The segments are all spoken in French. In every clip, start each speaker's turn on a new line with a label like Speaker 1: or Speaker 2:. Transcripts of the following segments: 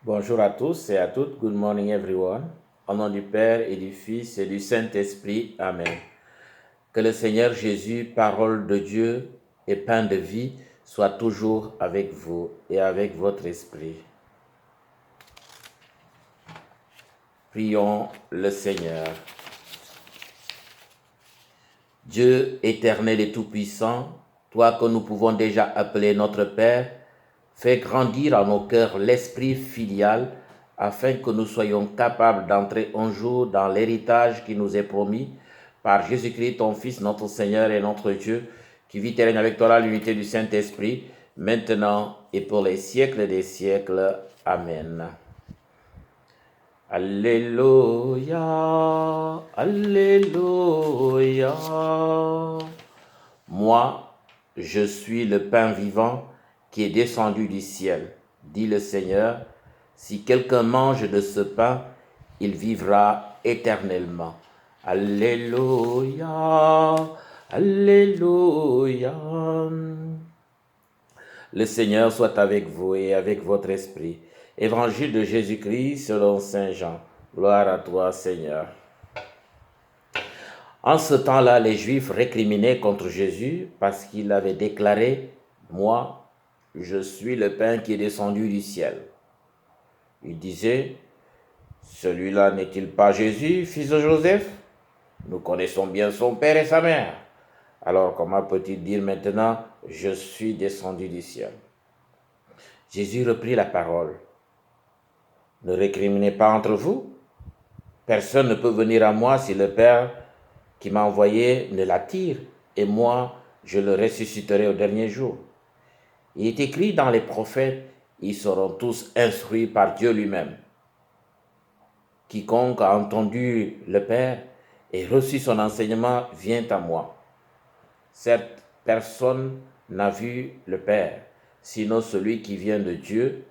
Speaker 1: Bonjour à tous et à toutes. Good morning everyone. Au nom du Père et du Fils et du Saint-Esprit. Amen. Que le Seigneur Jésus, parole de Dieu et pain de vie, soit toujours avec vous et avec votre esprit. Prions le Seigneur. Dieu éternel et tout-puissant, toi que nous pouvons déjà appeler notre Père, fais grandir en nos cœurs l'esprit filial afin que nous soyons capables d'entrer un jour dans l'héritage qui nous est promis par Jésus-Christ, ton Fils, notre Seigneur et notre Dieu, qui vit et règne avec toi à l'unité du Saint-Esprit, maintenant et pour les siècles des siècles. Amen. Alléluia, Alléluia. Moi, je suis le pain vivant qui est descendu du ciel, dit le Seigneur. Si quelqu'un mange de ce pain, il vivra éternellement. Alléluia, Alléluia. Le Seigneur soit avec vous et avec votre esprit. Évangile de Jésus-Christ selon Saint Jean. Gloire à toi, Seigneur. En ce temps-là, les Juifs récriminaient contre Jésus parce qu'il avait déclaré « Moi, je suis le pain qui est descendu du ciel ». Ils disaient « Celui-là n'est-il pas Jésus, fils de Joseph? Nous connaissons bien son père et sa mère. Alors comment peut-il dire maintenant « Je suis descendu du ciel » Jésus reprit la parole. « Ne récriminez pas entre vous. Personne ne peut venir à moi si le Père qui m'a envoyé ne l'attire, et moi, je le ressusciterai au dernier jour. Il est écrit dans les prophètes, ils seront tous instruits par Dieu lui-même. Quiconque a entendu le Père et reçu son enseignement vient à moi. Certes, personne n'a vu le Père, sinon celui qui vient de Dieu,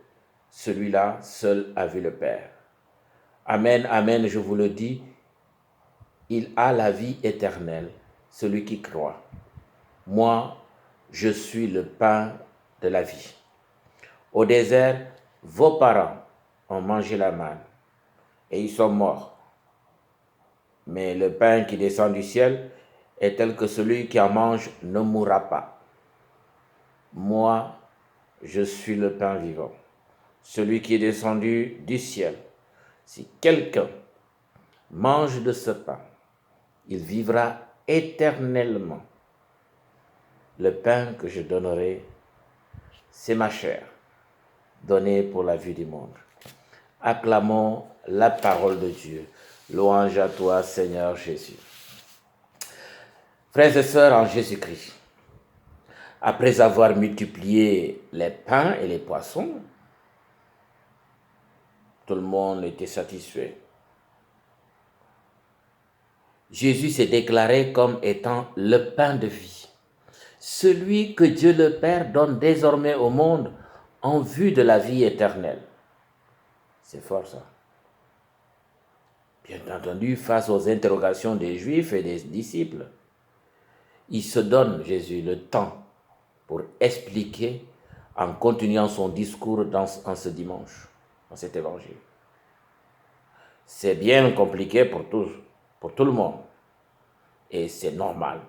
Speaker 1: celui-là seul a vu le Père. Amen, amen, je vous le dis, il a la vie éternelle, celui qui croit. Moi, je suis le pain de la vie. Au désert, vos parents ont mangé la manne et ils sont morts. Mais le pain qui descend du ciel est tel que celui qui en mange ne mourra pas. Moi, je suis le pain vivant, celui qui est descendu du ciel. Si quelqu'un mange de ce pain, il vivra éternellement. Le pain que je donnerai, c'est ma chair, donnée pour la vie du monde. Acclamons la parole de Dieu. Louange à toi, Seigneur Jésus. Frères et sœurs en Jésus-Christ, après avoir multiplié les pains et les poissons, tout le monde était satisfait. Jésus s'est déclaré comme étant le pain de vie, celui que Dieu le Père donne désormais au monde en vue de la vie éternelle. C'est fort ça. Bien entendu, face aux interrogations des Juifs et des disciples, il se donne, Jésus, le temps pour expliquer en continuant son discours en ce dimanche, dans cet évangile. C'est bien compliqué pour tout le monde. Et c'est normal,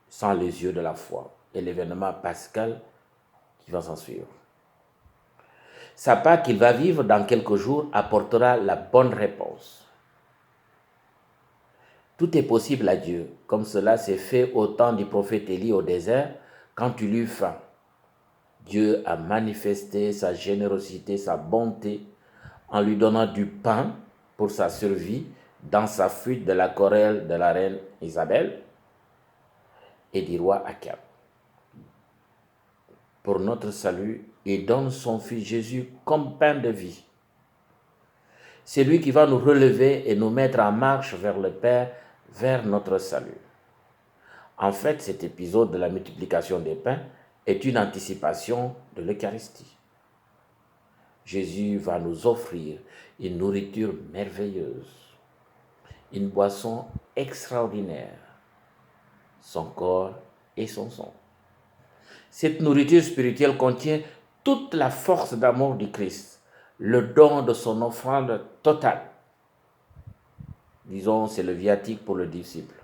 Speaker 1: sans les yeux de la foi et l'événement pascal qui va s'en suivre. Sa part qu'il va vivre dans quelques jours apportera la bonne réponse. Tout est possible à Dieu, comme cela s'est fait au temps du prophète Élie au désert, quand il eut faim. Dieu a manifesté sa générosité, sa bonté, en lui donnant du pain pour sa survie dans sa fuite de la querelle de la reine Isabelle et du roi Akab. Pour notre salut, il donne son Fils Jésus comme pain de vie. C'est lui qui va nous relever et nous mettre en marche vers le Père, vers notre salut. En fait, cet épisode de la multiplication des pains est une anticipation de l'Eucharistie. Jésus va nous offrir une nourriture merveilleuse, une boisson extraordinaire, son corps et son sang. Cette nourriture spirituelle contient toute la force d'amour du Christ, le don de son offrande totale. Disons, c'est le viatique pour le disciple.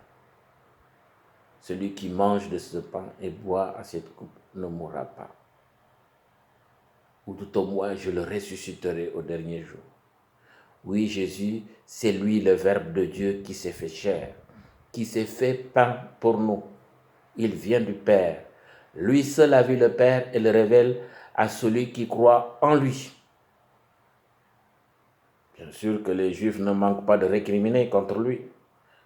Speaker 1: Celui qui mange de ce pain et boit à cette coupe ne mourra pas. Ou tout au moins, je le ressusciterai au dernier jour. Oui, Jésus, c'est lui le Verbe de Dieu qui s'est fait chair, qui s'est fait pain pour nous. Il vient du Père. Lui seul a vu le Père et le révèle à celui qui croit en lui. Bien sûr que les Juifs ne manquent pas de récriminer contre lui,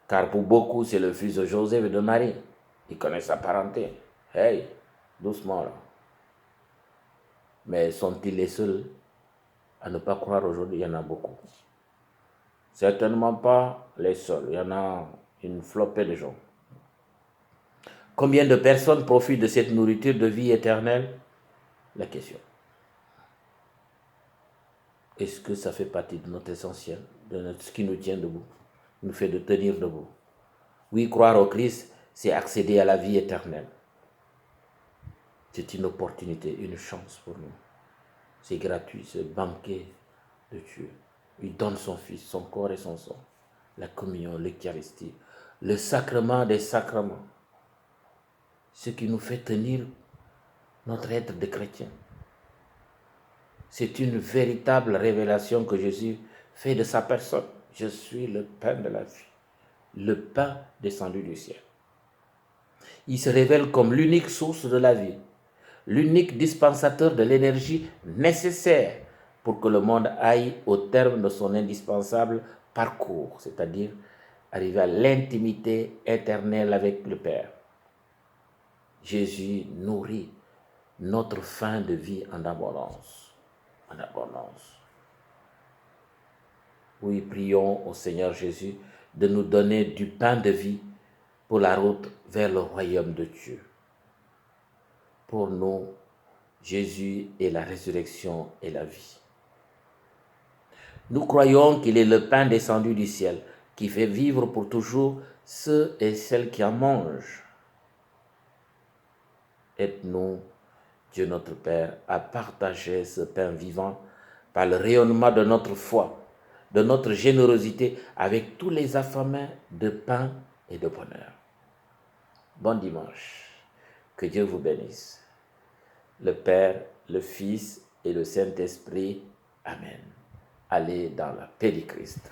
Speaker 1: car pour beaucoup, c'est le fils de Joseph et de Marie. Ils connaissent sa parenté. Hey, doucement là. Mais sont-ils les seuls à ne pas croire aujourd'hui? Il y en a beaucoup. Certainement pas les seuls. Il y en a une flopée de gens. Combien de personnes profitent de cette nourriture de vie éternelle? La question. Est-ce que ça fait partie de notre essentiel, de ce qui nous tient debout, nous fait de tenir debout? Oui, croire au Christ, c'est accéder à la vie éternelle. C'est une opportunité, une chance pour nous. C'est gratuit, ce banquet de Dieu. Il donne son Fils, son corps et son sang, la communion, l'Eucharistie, le sacrement des sacrements, ce qui nous fait tenir notre être de chrétien. C'est une véritable révélation que Jésus fait de sa personne. Je suis le pain de la vie, le pain descendu du ciel. Il se révèle comme l'unique source de la vie, l'unique dispensateur de l'énergie nécessaire pour que le monde aille au terme de son indispensable parcours, c'est-à-dire arriver à l'intimité éternelle avec le Père. Jésus nourrit notre fin de vie en abondance. En abondance. Oui, prions au Seigneur Jésus de nous donner du pain de vie pour la route vers le royaume de Dieu. Pour nous, Jésus est la résurrection et la vie. Nous croyons qu'il est le pain descendu du ciel, qui fait vivre pour toujours ceux et celles qui en mangent. Aide-nous, Dieu notre Père, à partager ce pain vivant par le rayonnement de notre foi, de notre générosité avec tous les affamés de pain et de bonheur. Bon dimanche. Que Dieu vous bénisse. Le Père, le Fils et le Saint-Esprit. Amen. Allez dans la paix du Christ.